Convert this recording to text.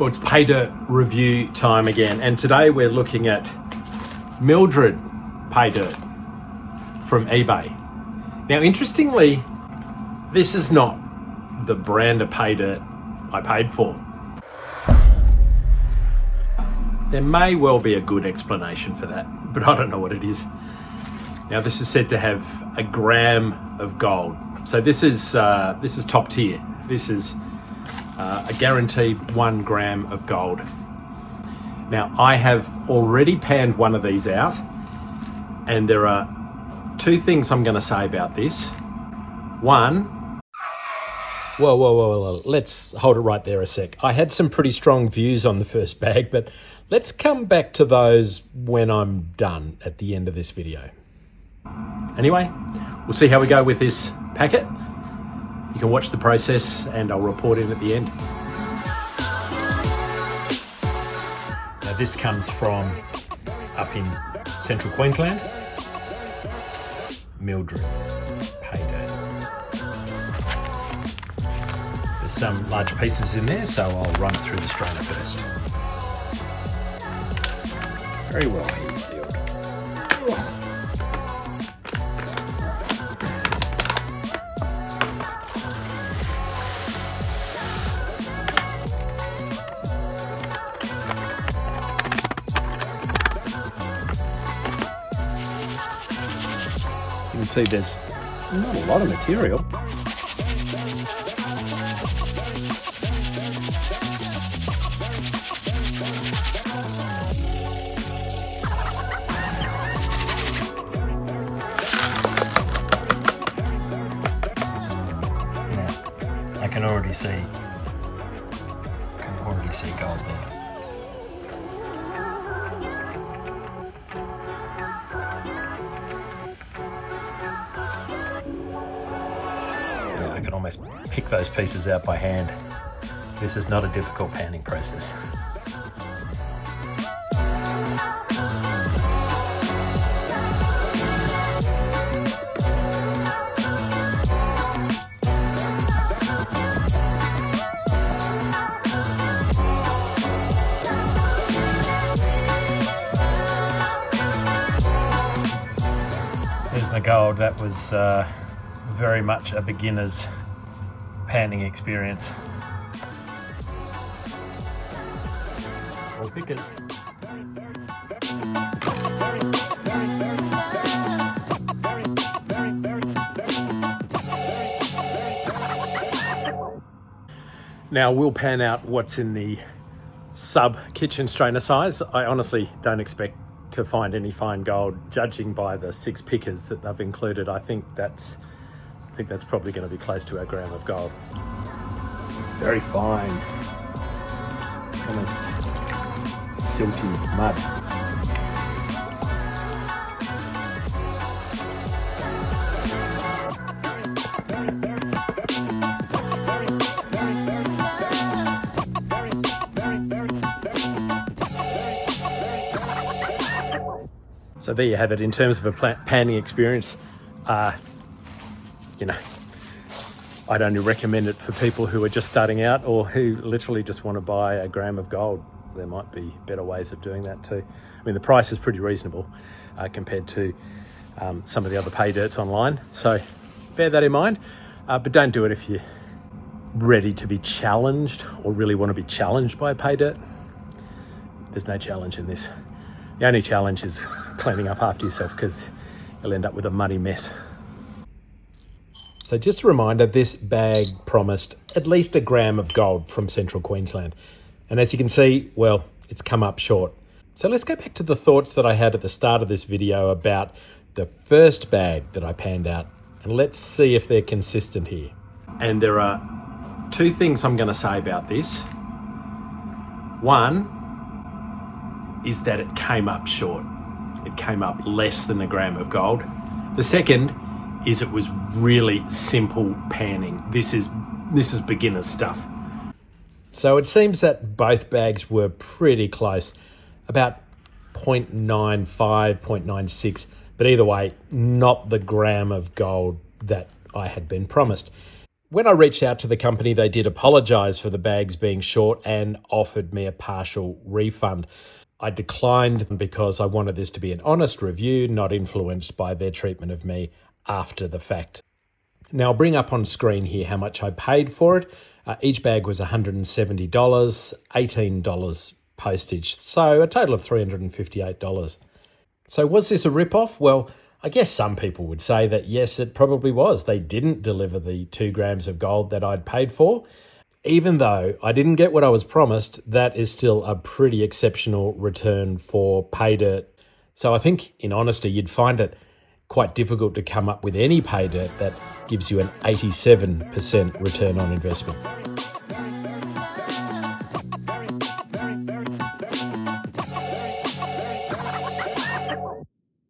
Well, it's pay dirt review time again, and today we're looking at Mildred pay dirt from eBay. Now, interestingly, this is not the brand of pay dirt I paid for. There may well be a good explanation for that, but I don't know what it is. Now, this is said to have a gram of gold. So this is top tier. This is a guaranteed 1 gram of gold. Now, I have already panned one of these out, and there are 2 things I'm going to say about this. One, whoa, let's hold it right there a sec. I had some pretty strong views on the first bag, but let's come back to those when I'm done at the end of this video. Anyway, we'll see how we go with this packet. You can watch the process and I'll report in at the end. Now, this comes from up in central Queensland. Mildred pay dirt. There's some large pieces in there, so I'll run it through the strainer first. Very well heat sealed. You can see there's not a lot of material. Now, I can already see gold there. I can almost pick those pieces out by hand. This is not a difficult panning process. There's my gold. That was very much a beginner's panning experience. All pickers. Now we'll pan out what's in the sub kitchen strainer size. I honestly don't expect to find any fine gold, judging by the 6 pickers that they've included. I think that's probably going to be close to a gram of gold. Very fine, almost silty mud. So there you have it. In terms of a panning experience, you know, I'd only recommend it for people who are just starting out or who literally just want to buy a gram of gold. There might be better ways of doing that too. I mean, the price is pretty reasonable compared to some of the other pay dirts online. So bear that in mind, but don't do it if you're ready to be challenged or really want to be challenged by pay dirt. There's no challenge in this. The only challenge is cleaning up after yourself, because you'll end up with a muddy mess. So just a reminder, this bag promised at least a gram of gold from central Queensland. And as you can see, well, it's come up short. So let's go back to the thoughts that I had at the start of this video about the first bag that I panned out, and let's see if they're consistent here. And there are 2 things I'm going to say about this. One is that it came up short. It came up less than a gram of gold. The second is it was really simple panning. This is beginner stuff. So it seems that both bags were pretty close, about 0.95, 0.96, but either way, not the gram of gold that I had been promised. When I reached out to the company, they did apologise for the bags being short and offered me a partial refund. I declined because I wanted this to be an honest review, not influenced by their treatment of me after the fact. Now, I'll bring up on screen here how much I paid for it. Each bag was $170, $18 postage, so a total of $358. So, was this a rip-off? Well, I guess some people would say that yes, it probably was. They didn't deliver the 2 grams of gold that I'd paid for. Even though I didn't get what I was promised, that is still a pretty exceptional return for pay dirt. So I think, in honesty, you'd find it quite difficult to come up with any pay dirt that gives you an 87% return on investment.